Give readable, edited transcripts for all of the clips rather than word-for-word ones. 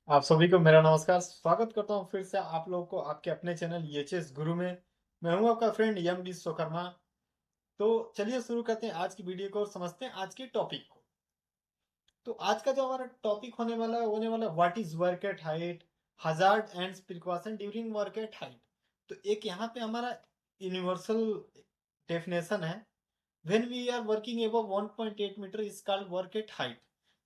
आप सभी को मेरा नमस्कार। स्वागत करता हूं फिर से आप लोगों को आपके अपने चैनल एचएस गुरु में। मैं हूं आपका फ्रेंड एम विश्वकर्मा। तो चलिए शुरू करते हैं आज की वीडियो को और समझते हैं आज के टॉपिक को। तो आज का जो हमारा टॉपिक होने वाला what is work at height, hazard and precaution during work at height. तो एक यहाँ पे हमारा यूनिवर्सल डेफिनेशन है। When we are working above 1.8 metre is called work at height।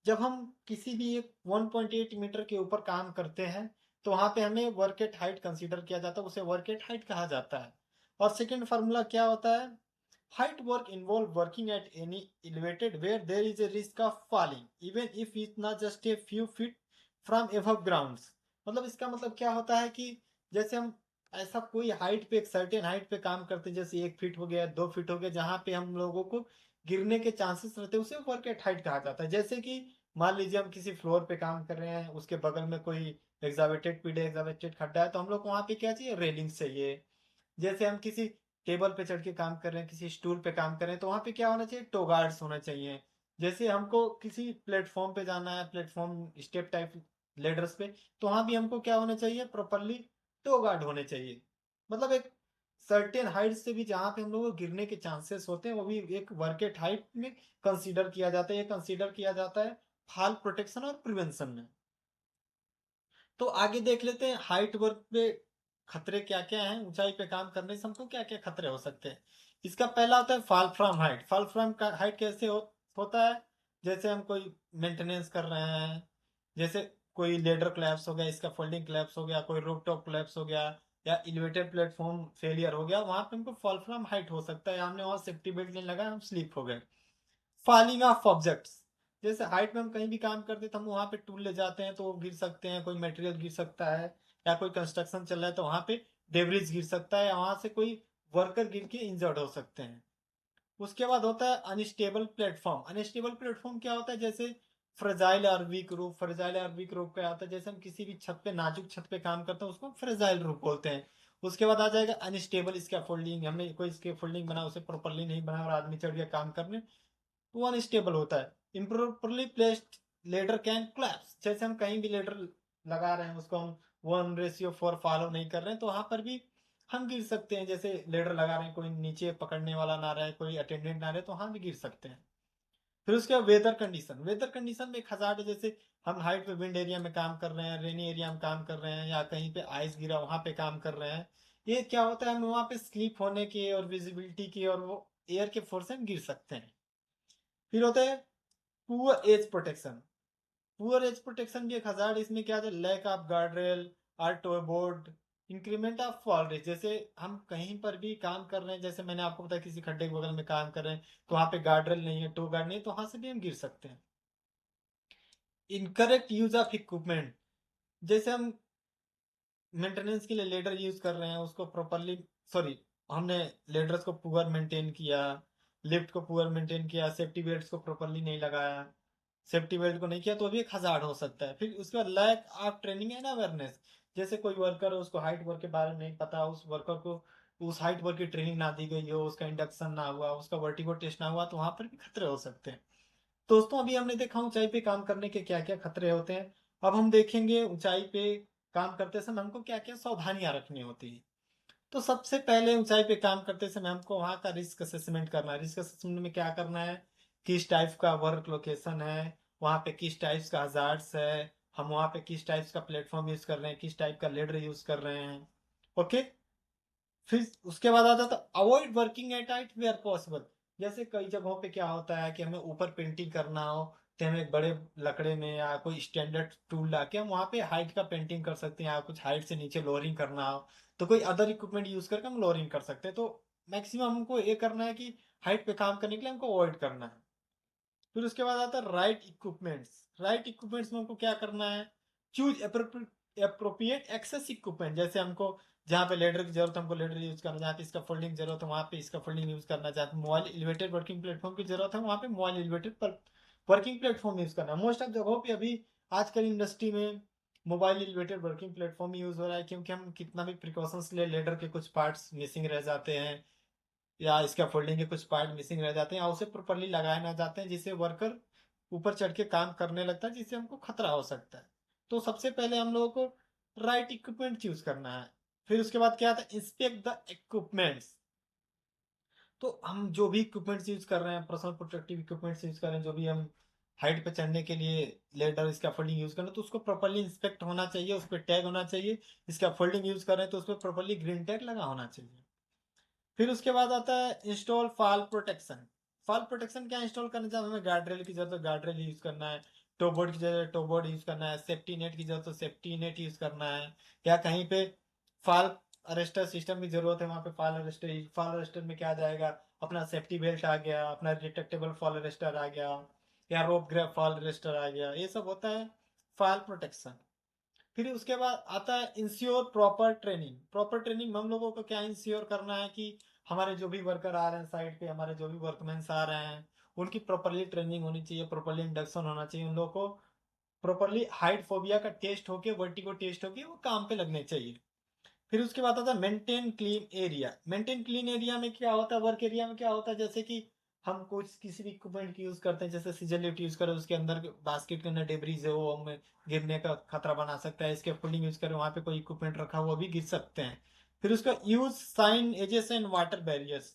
जब हम किसी भी एक 1.8 मीटर के ऊपर काम करते हैं तो वहां पे हमें वर्क एट हाइट कंसीडर किया जाता है, उसे वर्क एट हाइट कहा जाता है। और सेकंड फार्मूला क्या होता है? Height work involve working at any elevated where there is a risk of falling even if it not just a few feet from above ground. मतलब इसका मतलब क्या होता है कि जैसे हम ऐसा कोई हाइट पे, एक सर्टेन हाइट पे काम करते हैं, जैसे 1 फीट हो गया, 2 फीट हो गया, जहाँ पे हम लोगों को गिरने के चांसेस रहते हैं, उसे वर्क एट हाइट कहा जाता है। जैसे कि मान लीजिए हम किसी फ्लोर पे काम कर रहे हैं, उसके बगल में कोई एग्जावेटेड पीढ़ एग्जावेटेड खड्डा है, तो हम लोग को वहाँ पे क्या चाहिए? रेलिंग चाहिए। जैसे हम किसी टेबल पे चढ़ के काम कर रहे हैं, किसी स्टूल पे काम कर रहे हैं, तो वहाँ पे क्या होना चाहिए? टो गार्ड्स होना चाहिए। जैसे हमको किसी प्लेटफॉर्म पे जाना है, प्लेटफॉर्म स्टेप टाइप लेडर्स पे, तो वहाँ भी हमको क्या होना चाहिए? प्रॉपरली टो गार्ड होने चाहिए। मतलब एक सर्टेन हाइट से भी जहाँ पे हम लोग को गिरने के चांसेस होते हैं, वो भी एक वर्क एट हाइट में कंसीडर किया जाता है। ये कंसीडर किया जाता है फॉल प्रोटेक्शन और प्रिवेंशन में। तो आगे देख लेते हैं हाइट वर्क पे खतरे क्या क्या हैं, ऊंचाई पे काम करने से हमको क्या क्या खतरे हो सकते हैं। इसका पहला होता है fall from height. Fall from height कैसे होता है? जैसे हम कोई मेंटेनेंस कर रहे हैं, जैसे कोई लेडर क्लैप्स हो गया, इसका फोल्डिंग क्लैप्स हो गया, कोई रूफ टॉप क्लैप्स हो गया, या एलिवेटेड प्लेटफॉर्म फेलियर हो गया, वहां पे हमको फॉल फ्रॉम हाइट हो सकता है। हमने वहां सेफ्टी बेल्ट नहीं लगाया, हम स्लिप हो गए। फॉलिंग ऑफ ऑब्जेक्ट्स, जैसे हाइट में हम कहीं भी काम करते तो हम वहां पे टूल ले जाते हैं तो वो गिर सकते हैं, कोई मटेरियल गिर सकता है, या कोई कंस्ट्रक्शन चल रहा है तो वहां पे डेब्रिज गिर सकता है, या वहां से कोई वर्कर गिर के इंजर्ड हो सकते हैं। उसके बाद होता है अनस्टेबल प्लेटफॉर्म। अनस्टेबल प्लेटफॉर्म क्या होता है? जैसे फ्रेजाइल और वीक रूप। फ्रेजाइल और वीक रूप क्या होता है? जैसे हम किसी भी छत पे, नाजुक छत पे काम करते हैं, उसको फ्रेजाइल रूप बोलते हैं। उसके बाद आ जाएगा अनस्टेबल स्कैफोल्डिंग। हमने कोई स्कैफोल्डिंग बना, उसे प्रॉपरली नहीं बना और आदमी चढ़ गया काम करने, तो अनस्टेबल होता है। Improperly placed ladder can collapse. जैसे हम कहीं भी लेडर लगा रहे हैं, उसको हम 1:4 फॉलो नहीं कर रहे हैं, तो वहां पर भी हम गिर सकते हैं। जैसे लेडर लगा रहे हैं, कोई नीचे पकड़ने वाला ना रहे, कोई अटेंडेंट ना रहे, तो वहां भी गिर सकते हैं। फिर उसके बाद वेदर कंडीशन। वेदर कंडीशन में एक हजार्ड है। जैसे हम हाइट पे विंड एरिया में काम कर रहे हैं, रेनी एरिया में काम कर रहे हैं, या कहीं पे आइस गिरा वहां पे काम कर रहे हैं, ये क्या होता है? हम वहां पे स्लिप होने के और विजिबिलिटी के और वो एयर के फोर्स से हम गिर सकते हैं। फिर होता है poor edge protection. Poor edge protection भी एक हजार। इसमें क्या है? लैक ऑफ गार्ड रेल और toe board, increment of fall risk. जैसे हम कहीं पर भी काम कर रहे हैं, जैसे मैंने आपको बताया किसी खड्डे के बगल में काम कर रहे हैं, तो वहां पे गार्ड रेल नहीं है, टो गार्ड नहीं है, तो वहां से भी हम गिर सकते हैं। Incorrect use of equipment. जैसे हम मेंटेनेंस के लिए लेडर यूज कर रहे हैं, उसको प्रॉपरली, सॉरी, हमने लेडर्स को पुअर मेंटेन किया, लिफ्ट को पुअर मेंटेन किया, सेफ्टी बेल्ट को प्रॉपरली नहीं लगाया, सेफ्टी बेल्ट को नहीं किया, तो भी एक हजार्ड हो सकता है। फिर उसके बाद lack of training and awareness. जैसे कोई वर्कर है, उसको हाइट वर्क के बारे में नहीं पता, उस वर्कर को उस हाइट वर्क की ट्रेनिंग ना दी गई हो, उसका इंडक्शन ना हुआ, उसका वर्टिगो टेस्ट ना हुआ, तो वहां पर भी खतरे हो सकते हैं। दोस्तों अभी हमने देखा ऊंचाई पे काम करने के क्या क्या खतरे होते हैं। अब हम देखेंगे ऊंचाई पे काम करते समय हमको क्या क्या सावधानियां रखनी होती है। तो सबसे पहले ऊंचाई पे काम करते समय हमको वहाँ का रिस्क असेसमेंट करना है। रिस्क असेसमेंट में क्या करना है? किस टाइप का वर्क लोकेशन है, वहाँ पे किस टाइप का हजार्ड्स है, हम वहाँ पे किस टाइप का प्लेटफॉर्म यूज कर रहे हैं, किस टाइप का लेडर यूज कर रहे हैं। ओके। फिर उसके बाद आता था avoid working at height where possible. जैसे कई जगहों पे क्या होता है कि हमें ऊपर पेंटिंग करना हो, तो हमें एक बड़े लकड़े में या कोई स्टैंडर्ड टूल ला के हम वहाँ पे हाइट का पेंटिंग कर सकते हैं, या कुछ हाइट से नीचे लोअरिंग करना हो, तो कोई अदर इक्विपमेंट यूज करके हम लोअरिंग कर सकते हैं। तो मैक्सिमम हमको ये करना है कि हाइट पे काम करने के लिए हमको अवॉइड करना है। फिर उसके बाद आता है राइट इक्विपमेंट्स। राइट इक्विपमेंट्स में हमको क्या करना है? Choose appropriate access equipment. जैसे हमको जहाँ पे लेडर की जरूरत है, हमको लेडर यूज करना, जहाँ पे इसका फोल्डिंग जरूरत है वहाँ पे इसका फोल्डिंग यूज करना, जहाँ पे मोबाइल एलिवेटेड वर्किंग प्लेटफॉर्म की जरूरत है वहाँ पे mobile elevated working platform use करना। मोस्ट ऑफ जगहों पे अभी आजकल इंडस्ट्री में mobile elevated working platform use हो रहा है, क्योंकि हम कितना भी प्रिकॉशंस ले, लेडर के कुछ पार्ट्स मिसिंग रह जाते हैं, या इसका फोल्डिंग के कुछ पार्ट मिसिंग रह जाते हैं, या उसे प्रॉपरली लगाए ना जाते हैं, जिससे वर्कर ऊपर चढ़ के काम करने लगता है, जिससे हमको खतरा हो सकता है। तो सबसे पहले हम लोगों को राइट इक्विपमेंट चूज करना है। फिर उसके बाद क्या आता है, इंस्पेक्ट द इक्विपमेंट्स। तो हम जो भी इक्विपमेंट्स यूज कर रहे हैं, पर्सनल प्रोटेक्टिव इक्विपमेंट्स यूज कर रहे हैं, जो भी हम हाइट पे चढ़ने के लिए लेडर स्कैफोल्डिंग यूज कर रहे हैं, तो उसको प्रॉपर्ली इंस्पेक्ट होना चाहिए, उस पर टैग होना चाहिए। स्कैफोल्डिंग यूज कर रहे हैं तो उस पर प्रॉपर्ली ग्रीन टैग लगा होना चाहिए। फिर उसके बाद आता है install fall protection. Fall protection क्या इंस्टॉल करना, जब हमें गार्ड रेल की जरूरत है गार्ड रेल यूज करना है, टो बोर्ड की जरूरत है टो बोर्ड यूज करना है, सेफ्टी नेट की जरूरत है सेफ्टी नेट यूज करना है, या कहीं पे फॉल अरेस्टर सिस्टम की जरूरत है वहां पे फॉल अरेस्टर में क्या आ जाएगा, अपना सेफ्टी बेल्ट आ गया, अपना डिटेक्टेबल फॉल अरेस्टर आ गया, या रोप ग्रैब फॉल अरेस्टर आ गया, ये सब होता है फॉल प्रोटेक्शन। फिर उसके बाद आता है ensure proper training. Proper training में हम लोगों को क्या इंश्योर करना है कि हमारे जो भी वर्कर आ रहे हैं साइड पे, हमारे जो भी वर्कमेंस आ रहे हैं, उनकी प्रॉपरली ट्रेनिंग होनी चाहिए, प्रॉपरली इंडक्शन होना चाहिए, उन लोगों को प्रॉपरली हाइट फोबिया का टेस्ट होके, वर्टिगो टेस्ट होके वो काम पे लगने चाहिए। फिर उसके बाद आता है maintain clean area. Maintain clean area में क्या होता है, वर्क एरिया में क्या होता है, जैसे कि हम कुछ किसी भी इक्विपमेंट की यूज करते हैं, जैसे सीजर लिफ्ट यूज करें, उसके अंदर बास्केट के अंदर डेबरीज है वो हमें गिरने का खतरा बना सकता है। इसके फोल्डिंग यूज करें, वहां पे कोई इक्विपमेंट रखा हुआ भी गिर सकते हैं। फिर उसका use signages and water barriers.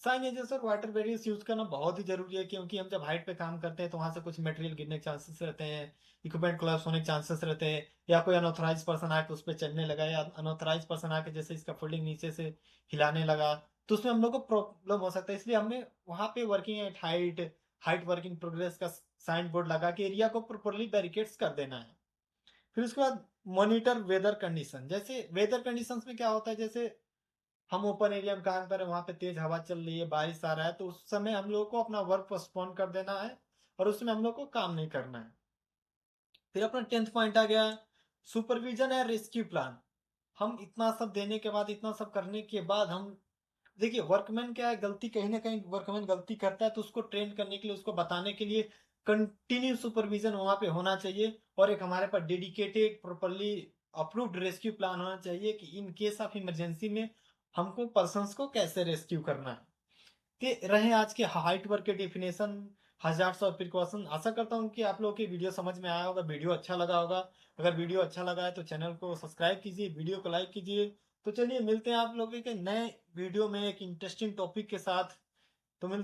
Signages और वाटर बैरियर्स यूज करना बहुत ही जरूरी है, क्योंकि हम जब हाइट पे काम करते हैं तो वहां से कुछ मटेरियल गिरने के चांसेस रहते हैं, इक्विपमेंट कोलैप्स होने के चांसेस रहते हैं, या कोई अनऑथराइज पर्सन आके उस पर चलने लगा, या अनऑथराइज पर्सन आके जैसे इसका फोल्डिंग नीचे से हिलाने लगा, तो उसमें हम लोग को प्रॉब्लम हो सकता है। इसलिए हमें वहां पे working at height, height work in progress का साइन बोर्ड लगा के एरिया को प्रॉपरली बैरिकेड्स कर देना है। फिर उसके बाद मॉनिटर वेदर कंडीशन। जैसे वेदर कंडीशंस में क्या होता है, जैसे हम ओपन एरिया में काम कर रहे हैं, वहां पे तेज हवा चल रही है, बारिश आ रहा है, तो उस समय हम लोगों को अपना वर्क पोस्टपोन कर देना है और उसमें हम लोग को काम नहीं करना है। फिर अपना 10th पॉइंट आ गया सुपरविजन है रेस्क्यू प्लान। हम इतना सब देने के बाद, इतना सब करने के बाद हम देखिए, वर्कमैन क्या है, गलती कहीं ना कहीं वर्कमैन गलती करता है, तो उसको ट्रेन करने के लिए, उसको बताने के लिए कंटिन्यू सुपरविजन वहां पे होना चाहिए, और एक हमारे पास dedicated properly approved rescue plan होना चाहिए कि इन केस ऑफ इमरजेंसी में हमको पर्सन्स को कैसे रेस्क्यू करना है। कि रहे आज के हाइट वर्क के डेफिनेशन, हजार्ड्स और प्रिकॉशन। आशा करता हूँ कि आप लोगों की वीडियो समझ में आया होगा, वीडियो अच्छा लगा होगा। अगर वीडियो अच्छा लगा है तो चैनल को सब्सक्राइब कीजिए, वीडियो को लाइक कीजिए। तो चलिए मिलते हैं आप लोगों के नए वीडियो में एक इंटरेस्टिंग टॉपिक के साथ। तो मिल